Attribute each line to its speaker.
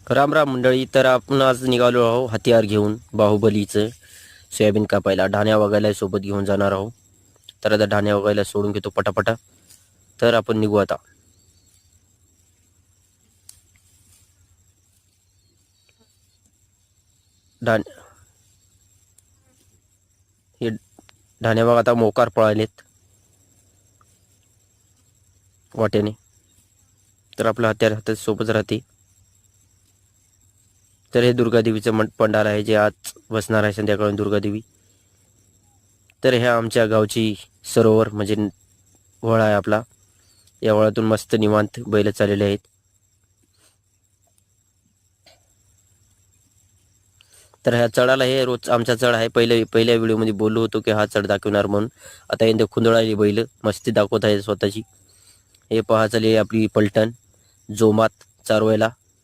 Speaker 1: राम राम मंडळी. तर आपण आज निघालो आहोत हत्यार घेऊन बाहुबलीचं सोयाबीन कापायला. ढाण्या वगायला सोबत घेऊन जाणार आहोत. तर आता ढाण्या वगायला सोडून घेतो पटापटा. तर आपण निघू आता. हे ढाण्या बघा आता मोकार पळालेत वाट्याने. तर आपलं हत्यार हातात सोबत राहते. तर हे दुर्गादेवीचं पंडाल आहे जे आज बसणार आहे संध्याकाळी दुर्गादेवी. तर ह्या आमच्या गावची सरोवर म्हणजे वळ आहे आपला. या वळातून मस्त निवांत बैल चाललेले आहेत. तर ह्या चढाला हे रोज आमचा चढ आहे. पहिल्या व्हिडिओमध्ये बोललो होतो की हा चढ दाखवणार म्हणून. आता यंदा खुंदळाली बैल मस्ती दाखवत आहे स्वतःची. हे पहा चालली आपली पलटण जोमात चारवायला.